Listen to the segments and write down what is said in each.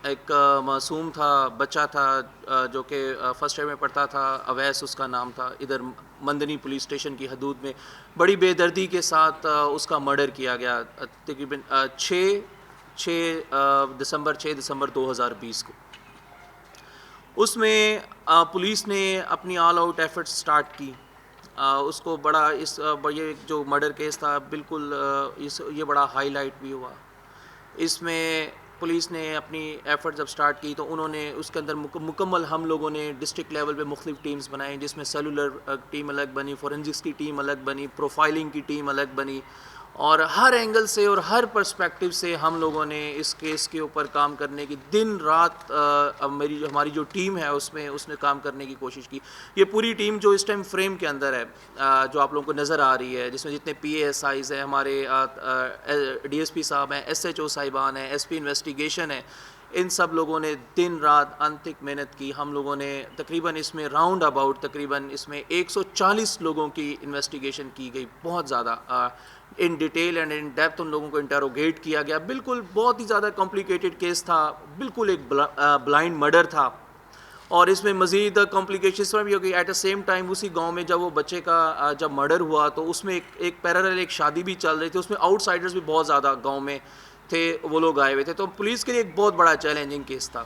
ایک معصوم تھا، بچہ تھا جو کہ فرسٹ ایئر میں پڑھتا تھا، اویس اس کا نام تھا، ادھر مندنی پولیس اسٹیشن کی حدود میں بڑی بے دردی کے ساتھ اس کا مرڈر کیا گیا تقریباً 6 دسمبر 2020 کو۔ اس میں پولیس نے اپنی آل آؤٹ ایفرٹس سٹارٹ کی۔ اس کو بڑا یہ جو مرڈر کیس تھا بالکل یہ بڑا ہائی لائٹ بھی ہوا۔ اس میں پولیس نے اپنی ایفرٹ جب سٹارٹ کی تو انہوں نے اس کے اندر مکمل ہم لوگوں نے ڈسٹرکٹ لیول پہ مختلف ٹیمز بنائیں، جس میں سیلولر ٹیم الگ بنی، فورنزکس کی ٹیم الگ بنی، پروفائلنگ کی ٹیم الگ بنی، اور ہر اینگل سے اور ہر پرسپیکٹیو سے ہم لوگوں نے اس کیس کے اوپر کام کرنے کی دن رات ہماری جو ٹیم ہے اس نے کام کرنے کی کوشش کی۔ یہ پوری ٹیم جو اس ٹائم فریم کے اندر ہے جو آپ لوگوں کو نظر آ رہی ہے، جس میں جتنے پی اے ایس آئیز ہیں، ہمارے ڈی ایس پی صاحب ہیں، ایس ایچ او صاحبان ہیں، ایس پی انویسٹیگیشن ہے، ان سب لوگوں نے دن رات انتھک محنت کی۔ ہم لوگوں نے تقریباً اس میں راؤنڈ اباؤٹ تقریباً اس میں 140 لوگوں کی انویسٹیگیشن کی گئی، بہت زیادہ in detail and in depth ان لوگوں کو انٹیروگیٹ کیا گیا۔ بالکل بہت ہی زیادہ کمپلیکیٹڈ کیس تھا، بالکل ایک بلائنڈ مرڈر تھا، اور اس میں مزید کمپلیکیشنز میں بھی ہو گئی۔ ایٹ اے سیم ٹائم اسی گاؤں میں جب وہ بچے کا جب مرڈر ہوا تو اس میں ایک پیرالل ایک شادی بھی چل رہی تھی، اس میں آؤٹ سائڈرز بھی بہت زیادہ گاؤں میں تھے، وہ لوگ آئے ہوئے تھے، تو پولیس کے لیے ایک بہت بڑا چیلنجنگ کیس تھا۔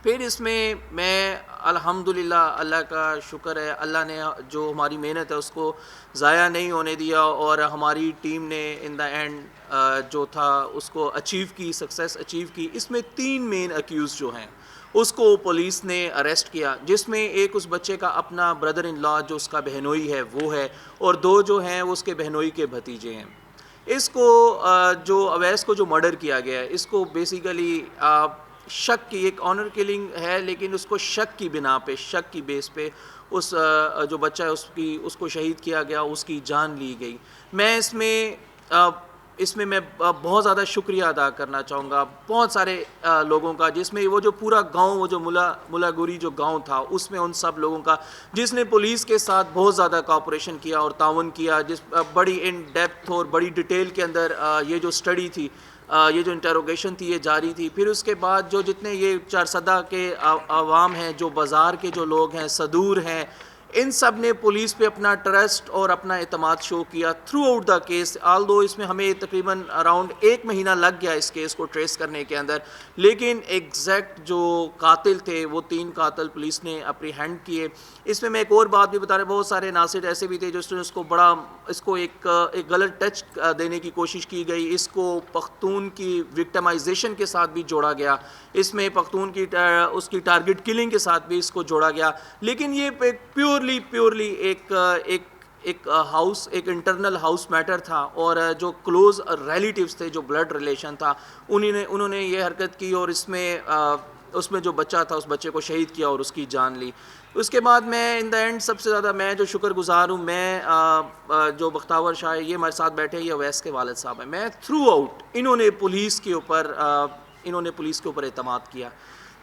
پھر اس میں الحمدللہ اللہ کا شکر ہے، اللہ نے جو ہماری محنت ہے اس کو ضائع نہیں ہونے دیا، اور ہماری ٹیم نے ان دا اینڈ جو تھا اس کو اچیو کی، سکسیس اچیو کی۔ اس میں 3 مین اکیوز جو ہیں اس کو پولیس نے اریسٹ کیا، جس میں ایک اس بچے کا اپنا بردر ان لا جو اس کا بہنوئی ہے وہ ہے، اور 2 جو ہیں وہ اس کے بہنوئی کے بھتیجے ہیں۔ اس کو جو اویس کو جو مرڈر کیا گیا ہے، اس کو بیسیکلی شک کی ایک آنر کلنگ ہے، لیکن اس کو شک کی بنا پہ، شک کی بیس پہ اس جو بچہ ہے اس کو شہید کیا گیا، اس کی جان لی گئی۔ میں اس میں بہت زیادہ شکریہ ادا کرنا چاہوں گا بہت سارے لوگوں کا، جس میں وہ جو پورا گاؤں، وہ جو ملا گوری جو گاؤں تھا، اس میں ان سب لوگوں کا جس نے پولیس کے ساتھ بہت زیادہ کوآپریشن کیا اور تعاون کیا، جس بڑی ان ڈیپتھ اور بڑی ڈیٹیل کے اندر یہ جو اسٹڈی تھی، یہ جو انٹروگیشن تھی، یہ جاری تھی۔ پھر اس کے بعد جو جتنے یہ چارسدہ کے عوام ہیں، جو بازار کے جو لوگ ہیں، صدور ہیں، ان سب نے پولیس پہ اپنا ٹرسٹ اور اپنا اعتماد شو کیا تھرو آؤٹ دا کیس۔ آل دو اس میں ہمیں تقریباً اراؤنڈ 1 مہینہ لگ گیا اس کیس کو ٹریس کرنے کے اندر، لیکن ایگزیکٹ جو قاتل تھے وہ 3 قاتل پولیس نے اپری ہینڈ کیے۔ اس میں ایک اور بات بھی بتا رہے، بہت سارے ناصر ایسے بھی تھے جس نے اس کو ایک غلط ٹچ دینے کی کوشش کی گئی، اس کو پختون کی وکٹمائزیشن کے ساتھ بھی جوڑا گیا، اس میں پختون کی اس کی ٹارگٹ کلنگ کے ساتھ بھی اس کو جوڑا گیا، لیکن یہ پیورلی ایک ہاؤس، ایک انٹرنل ہاؤس میٹر تھا، اور جو کلوز ریلیٹیوز تھے، جو بلڈ ریلیشن تھا، انہوں نے یہ حرکت کی، اور اس میں جو بچہ تھا اس بچے کو شہید کیا اور اس کی جان لی۔ اس کے بعد میں ان دا اینڈ سب سے زیادہ میں جو شکر گزار ہوں، میں جو بختاور شاہ یہ ہمارے ساتھ بیٹھے، یہ اویس کے والد صاحب ہیں، میں تھرو آؤٹ انہوں نے پولیس کے اوپر اعتماد کیا،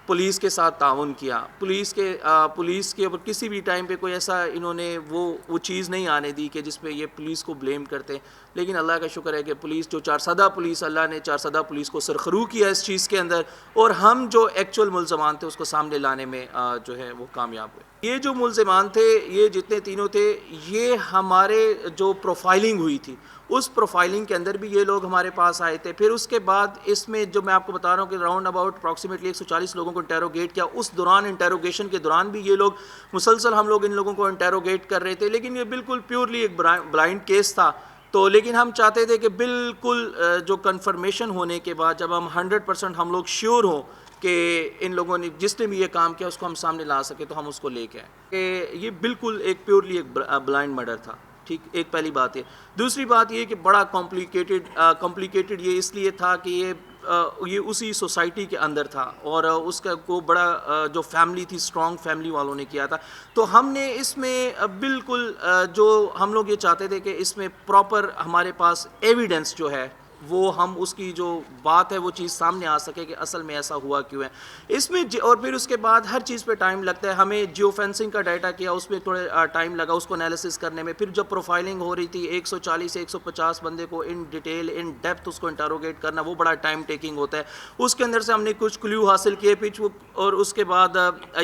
پولیس کے ساتھ تعاون کیا، پولیس کے اوپر کسی بھی ٹائم پہ کوئی ایسا انہوں نے وہ چیز نہیں آنے دی کہ جس پہ یہ پولیس کو بلیم کرتے۔ لیکن اللہ کا شکر ہے کہ پولیس جو چارسدہ پولیس، اللہ نے چارسدہ پولیس کو سرخرو کیا اس چیز کے اندر، اور ہم جو ایکچول ملزمان تھے اس کو سامنے لانے میں جو ہے وہ کامیاب ہوئے۔ یہ جو ملزمان تھے، یہ جتنے تینوں تھے، یہ ہمارے جو پروفائلنگ ہوئی تھی اس پروفائلنگ کے اندر بھی یہ لوگ ہمارے پاس آئے تھے۔ پھر اس کے بعد اس میں جو میں آپ کو بتا رہا ہوں کہ راؤنڈ اباؤٹ اپروکسیمیٹلی 140 لوگوں کو انٹیروگیٹ کیا، اس دوران انٹیروگیشن کے دوران بھی یہ لوگ مسلسل ہم لوگ ان لوگوں کو انٹیروگیٹ کر رہے تھے، لیکن یہ بالکل پیورلی ایک بلائنڈ کیس تھا۔ تو لیکن ہم چاہتے تھے کہ بالکل جو کنفرمیشن ہونے کے بعد جب ہم 100% ہم لوگ شیور ہوں کہ ان لوگوں نے جس نے بھی یہ کام کیا اس کو ہم سامنے لا سکے، تو ہم اس کو لے کے آئے کہ یہ بالکل ایک پیورلی ایک بلائنڈ مرڈر تھا۔ ٹھیک، ایک پہلی بات ہے۔ دوسری بات یہ کہ بڑا کمپلیکیٹڈ یہ اس لیے تھا کہ یہ اسی سوسائٹی کے اندر تھا، اور اس کا کو بڑا جو فیملی تھی، اسٹرانگ فیملی والوں نے کیا تھا، تو ہم نے اس میں بالکل جو ہم لوگ یہ چاہتے تھے کہ اس میں پراپر ہمارے پاس ایویڈنس جو ہے وہ ہم اس کی جو بات ہے وہ چیز سامنے آ سکے کہ اصل میں ایسا ہوا کیوں ہے اس میں. اور پھر اس کے بعد ہر چیز پہ ٹائم لگتا ہے. ہمیں جیو فینسنگ کا ڈیٹا کیا, اس میں تھوڑے ٹائم لگا اس کو انالیسس کرنے میں. پھر جب پروفائلنگ ہو رہی تھی 140 سے 150 بندے کو ان ڈیٹیل ان ڈیپتھ اس کو انٹروگیٹ کرنا, وہ بڑا ٹائم ٹیکنگ ہوتا ہے. اس کے اندر سے ہم نے کچھ کلیو حاصل کیے پچ, اور اس کے بعد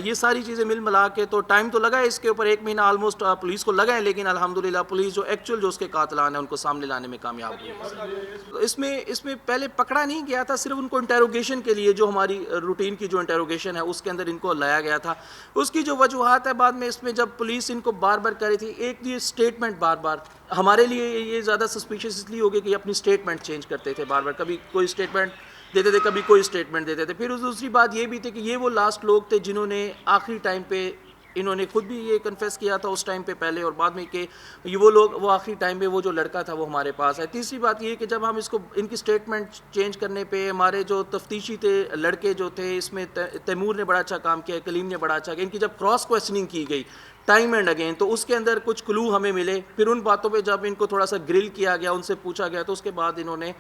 یہ ساری چیزیں مل ملا کے تو ٹائم تو لگا ہے اس کے اوپر, 1 مہینہ آلموسٹ پولیس کو لگا ہے, لیکن الحمدللہ پولیس جو ایکچوئل جو اس کے قاتلان ہیں ان کو سامنے لانے میں کامیاب ہوئی. اس میں پہلے پکڑا نہیں گیا تھا, صرف ان کو انٹروگیشن کے لیے جو ہماری روٹین کی جو انٹروگیشن ہے اس کے اندر ان کو لایا گیا تھا. اس کی جو وجوہات ہے بعد میں اس میں جب پولیس ان کو بار بار کر رہی تھی, ایک یہ اسٹیٹمنٹ بار بار ہمارے لیے یہ زیادہ سسپیشیس اس لیے ہو گیا کہ یہ اپنی اسٹیٹمنٹ چینج کرتے تھے بار بار, کبھی کوئی اسٹیٹمنٹ دیتے تھے کبھی کوئی اسٹیٹمنٹ دیتے تھے. پھر دوسری بات یہ بھی تھی کہ یہ وہ لاسٹ لوگ تھے جنہوں نے آخری ٹائم پہ انہوں نے خود بھی یہ کنفیس کیا تھا اس ٹائم پہ پہلے, اور بعد میں کہ یہ وہ لوگ وہ آخری ٹائم پہ وہ جو لڑکا تھا وہ ہمارے پاس ہے. تیسری بات یہ کہ جب ہم اس کو ان کی اسٹیٹمنٹ چینج کرنے پہ ہمارے جو تفتیشی تھے لڑکے جو تھے, اس میں تیمور نے بڑا اچھا کام کیا, کلیم نے بڑا اچھا کیا, ان کی جب کراس کویسچننگ کی گئی ٹائم اینڈ اگین تو اس کے اندر کچھ کلو ہمیں ملے. پھر ان باتوں پہ جب ان کو تھوڑا سا گرل کیا گیا, ان سے پوچھا گیا, تو اس کے بعد انہوں نے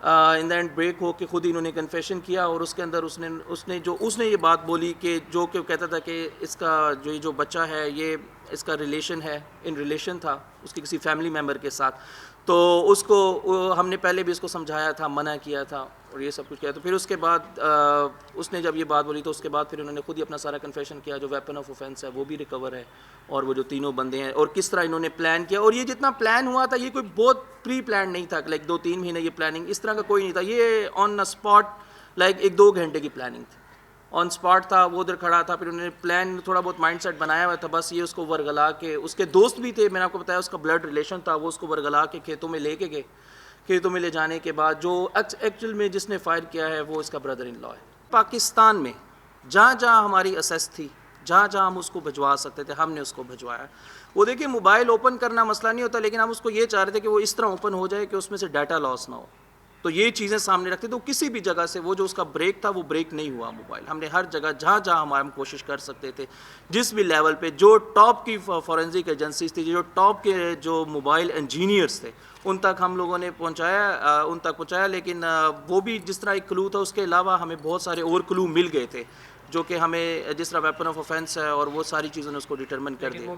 ان دا اینڈ بریک ہو کے خود انہوں نے کنفیشن کیا. اور اس کے اندر اس نے یہ بات بولی کہ جو کہ کہتا تھا کہ اس کا جو بچہ ہے یہ اس کا ریلیشن ہے, ان ریلیشن تھا اس کی کسی فیملی ممبر کے ساتھ. تو اس کو ہم نے پہلے بھی اس کو سمجھایا تھا, منع کیا تھا اور یہ سب کچھ کیا. تو پھر اس کے بعد اس نے جب یہ بات بولی تو اس کے بعد پھر انہوں نے خود ہی اپنا سارا کنفیشن کیا, جو ویپن آف اوفینس ہے وہ بھی ریکور ہے, اور وہ جو تینوں بندے ہیں اور کس طرح انہوں نے پلان کیا. اور یہ جتنا پلان ہوا تھا یہ کوئی بہت پری پلان نہیں تھا, لائک 2-3 مہینے یہ پلاننگ اس طرح کا کوئی نہیں تھا. یہ آن اسپاٹ لائک 1-2 گھنٹے کی پلاننگ تھی, آن اسپاٹ تھا, وہ ادھر کھڑا تھا. پھر انہوں نے پلان تھوڑا بہت مائنڈ سیٹ بنایا ہوا تھا, بس یہ اس کو ورگلا کے, اس کے دوست بھی تھے میں نے آپ کو بتایا, اس کا بلڈ ریلیشن تھا, وہ اس کو ورگلا کے کھیتوں میں لے کے گئے. کھیتوں میں لے جانے کے بعد جو ایکچوئل میں جس نے فائر کیا ہے وہ اس کا بردر ان لا ہے. پاکستان میں جہاں جہاں ہماری اسیس تھی, جہاں جہاں ہم اس کو بھجوا سکتے تھے ہم نے اس کو بھجوایا. وہ دیکھیے موبائل اوپن کرنا مسئلہ نہیں ہوتا, لیکن ہم اس کو یہ چاہ رہے تھے کہ وہ اس طرح اوپن ہو جائے کہ اس میں سے ڈیٹا لاس نہ ہو. تو یہ چیزیں سامنے رکھتے, تو کسی بھی جگہ سے وہ جو اس کا بریک تھا وہ بریک نہیں ہوا موبائل. ہم نے ہر جگہ جہاں جہاں ہم کوشش کر سکتے تھے, جس بھی لیول پہ جو ٹاپ کی فورینزک ایجنسیز تھی, جو ٹاپ کے جو موبائل انجینئرس تھے, ان تک ہم لوگوں نے پہنچایا. لیکن وہ بھی جس طرح ایک کلو تھا, اس کے علاوہ ہمیں بہت سارے اور کلو مل گئے تھے جو کہ ہمیں جس طرح ویپن آف اوفینس ہے اور وہ ساری چیزوں نے اس کو ڈیٹرمن کر دیا.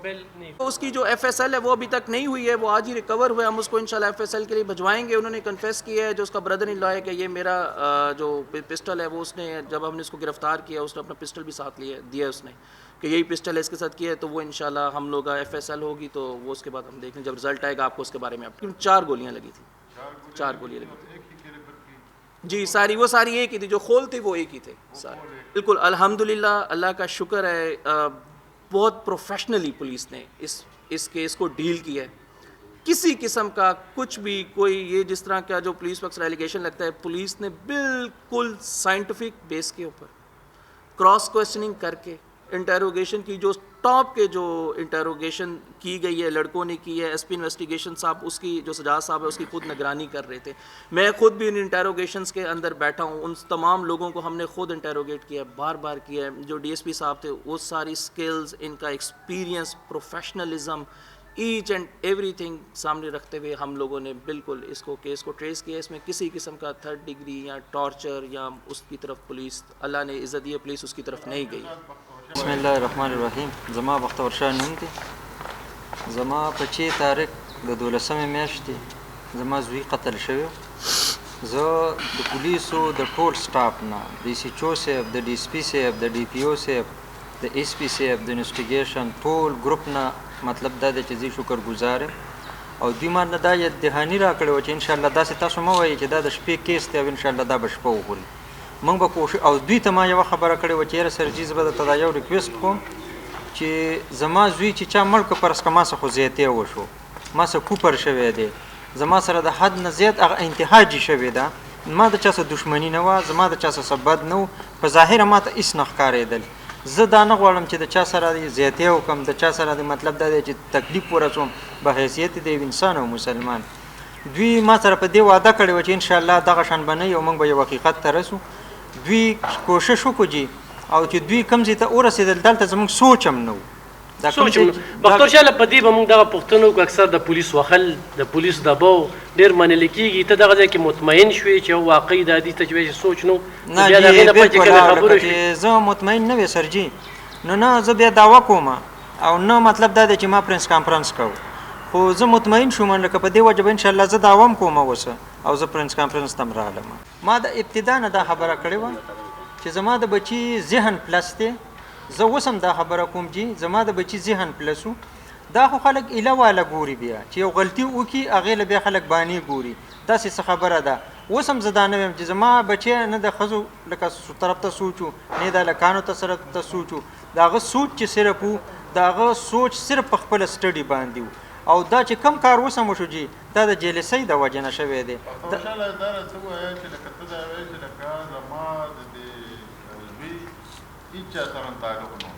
اس کی جو ایف ایس ایل ہے وہ ابھی تک نہیں ہوئی ہے, وہ آج ہی ریکور ہوا ہے. ہم اس کو انشاءاللہ ایف ایس ایل کے لیے بھجوائیں گے. انہوں نے کنفیس کیا ہے جو اس کا بردر ان لا ہے کہ یہ میرا جو پسٹل ہے وہ اس نے, جب ہم نے اس کو گرفتار کیا اس نے اپنا پسٹل بھی ساتھ دیا اس نے کہ یہی پسٹل ہے اس کے ساتھ کیا ہے. تو وہ انشاءاللہ ہم لوگ ایف ایس ایل ہوگی تو وہ اس کے بعد ہم دیکھیں, جب رزلٹ آئے گا آپ کو اس کے بارے میں. 4 گولیاں لگی تھیں, 4 گولیاں لگی تھیں جی, وہ ساری ایک ہی تھی, جو خول تھے وہ ایک ہی تھے سارے. بالکل الحمدللہ, اللہ کا شکر ہے, بہت پروفیشنلی پولیس نے اس کیس کو ڈیل کیا ہے. کسی قسم کا کچھ بھی کوئی یہ جس طرح کا جو پولیس پر ایلیگیشن لگتا ہے, پولیس نے بالکل سائنٹیفک بیس کے اوپر کراس کویسچننگ کر کے انٹروگیشن کی, جو ٹاپ کے جو انٹروگیشن کی گئی ہے لڑکوں نے کی ہے. ایس پی انویسٹیگیشن صاحب اس کی جو سجاد صاحب ہے اس کی خود نگرانی کر رہے تھے. میں خود بھی ان انٹروگیشنس کے اندر بیٹھا ہوں, ان تمام لوگوں کو ہم نے خود انٹروگیٹ کیا ہے, بار بار کیا ہے. جو ڈی ایس پی صاحب تھے وہ ساری سکلز, ان کا experience, professionalism, each and every thing سامنے رکھتے ہوئے ہم لوگوں نے بالکل اس کو کیس کو ٹریس کیا. اس میں کسی قسم کا 3rd ڈگری یا ٹارچر یا اس کی طرف پولیس, اللہ نے عزت دی, پولیس اس کی طرف نہیں گئی. بسم الله الرحمن الرحیم. زما بختور شاه نوم دی. زما په 6 تاریخ د 12 میاشتې زما زوی قتل شوی. زه د پولیسو د ټول سټاف نه, د سی چو صاحب, د ډي اس پي صاحب, د ډي پي او صاحب, د ایس پي صاحب, د انویسټیګیشن ټول ګروپ نه مطلب دا دی چې زه شکرګزار یم. او دوی ما نه دا یاد دهاني راکړې وه چې انشاءالله داسې تاسو مه وایئ چې دا د شپې کیس دی او انشاءالله دا به شپه وخوري. موږ به کوشش, او دوی ته ما یوه خبره کړې وه چې یاره سرجي زه به درته دا یو ریکویسټ کوم چې زما زوی چې چا مړ کړه فرض کړه ما څه خو زیاتې وشو, ما څه کوپر شوی دی, زما سره د حد نه زیات هغه انتهاجي شوې ده. ما د چا څه دښمني نه وه, زما د چا څه بد نه و, په ظاهره ما ته هېڅ نه ښکارېدل. زه دا نه غواړم چې د چا سره زیاتې وکړم, د چا سره د مطلب دا دی چې تکلیف ورسوم به حیثیت د یو انسان او مسلمان. دوی ما سره په دې وعده کړې وه چې انشاءالله دغه شان به نه وي او موږ به یو حقیقت ته رسو. دوی کوشش وکړو جي, او چې دوی کوم ځای ته ورسېدل دلته زموږ سوچ هم نه و, دا کوم سوچ چې بختور شاه په دې به موږ دغه پوښتنه وکړو اکثر د پولیس وخل د پولیس دباو ډېر منل کېږي ته دغه ځای کې مطمئن شوې چې واقعي د دې تجویز سوچ نو نه بیا د جی هغې نه پچې بالکل کله خبرو شي چې زه مطمئن نه وې سرجي نو نه زه بیا دعوه کوم او نه مطلب دا دی چې ما پرنس کانفرنس کوم خو زه مطمئن شوم لکه په دې وجه به انشاءالله زه دعوه هم کوم اوسه او زه پرنس کانفرنس ته هم راغلم ما د ابتدا نه دا خبره کړې وه چې زما د بچي ذهن پلس دی زه اوس هم دا خبره کوم چې زما د بچي ذهن پلسو دا خو خلک ایله واله ګوري بیا چې یو غلطي وکړي هغې له بیا خلک بانې ګوري داسې څه خبره ده اوس هم زه دا نه ویم چې زما بچی نه د ښځو لکه طرف ته سوچ و نه د هلکانو ته سوچ و د هغه سوچ چې صرف و د هغه سوچ صرف په خپله سټډي باندې و او دا چې کم کار اوس هم وشو جي دا د جیلسۍ د وجې نه شوی دی خوشحاله دا راته ووایه چې لکه ته دا وایې چې لکه زما د دې زوی هېچ چا سره تعلق نه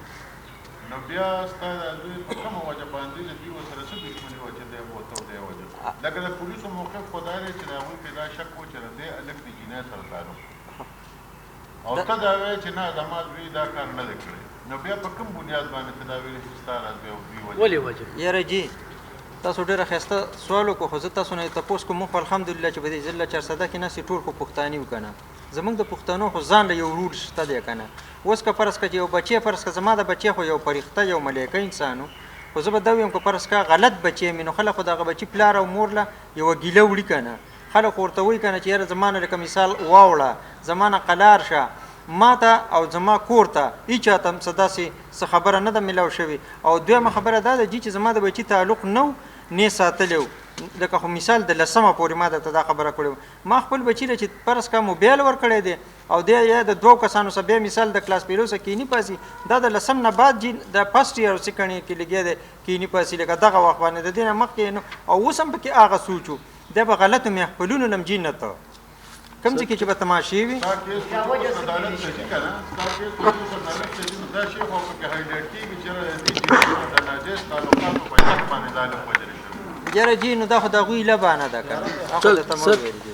نو بیا ستا د زوی په کومه وجه باندې د دوی ورسره څه دښمني وه چې دی بوته و دې وجه لکه د پولیسو موقف خو دا دی چې د هغوی پې دا شک و چې د دې هلک د جینۍ سره تعلق او ته دا وایې چې نه زما زوی دا کار نه دی کړی نو بیا په کوم بنیاد باندې ته دا ویلې چې ستا راز بیا دوی ولې وجه یاره جي تاسو ډېره ښایسته سوال وکړو خو زه تاسو نه تپوس کوم موږ خو الحمدلله چې په دې ضلع چارسده کې ناستې ټول خو پښتاني وو که نه زموږ د پښتنو خو ځان له یو رول شته دی که نه اوس که فرض که چې یو بچی فرض که زما د بچی خو یو فرښته یو ملیکه انسان و خو زه به دا ویم که فرض که غلط بچی مې نو خلک خو د هغه بچي پلار او مور له یوه ګیله وړي که نه خلک ورته وایي که نه چې یاره زما نه لکه مثال واوړه زما نه قلار شه ما ته او زما کور ته هېچا ته څه داسې څه خبره نه ده میلاو شوې او دویمه خبره دا ده جي چې زما د بچي تعلق نه و نه ساتلی و لکه خو مثال د لسمه پورې ما درته دا خبره کړې ما خپل بچي له چې فرض کا موبایل ورکړی دی او دی یا د دوو کسانو سره بیا مثال د کلاس پیلو سره کینی پاسي دا د لسم نه بعد جي د فرسټ ایئر او سیکنډ ایئر کې لګیا دی کینی پاسي لکه دغه وخت باندې د دې نه مخکې نو او اوس هم پکې هغه سوچ و دی به غلطو محفلونو نه هم جي نه ته کوم ځای کې چې به تماشې وي ستا کیس اوس عدالت ته ځي که نه ستا کیس اوس عدالت ته ځي نو دا شی خو پکې هایلایټ کېږي چې د دې جینۍ د ناجایز تعلقاتو په حق باندې دا لږ وجلې شوي یاره جي نو دا خو د هغوی لبانه ده که نه هغه درته مه ویل دي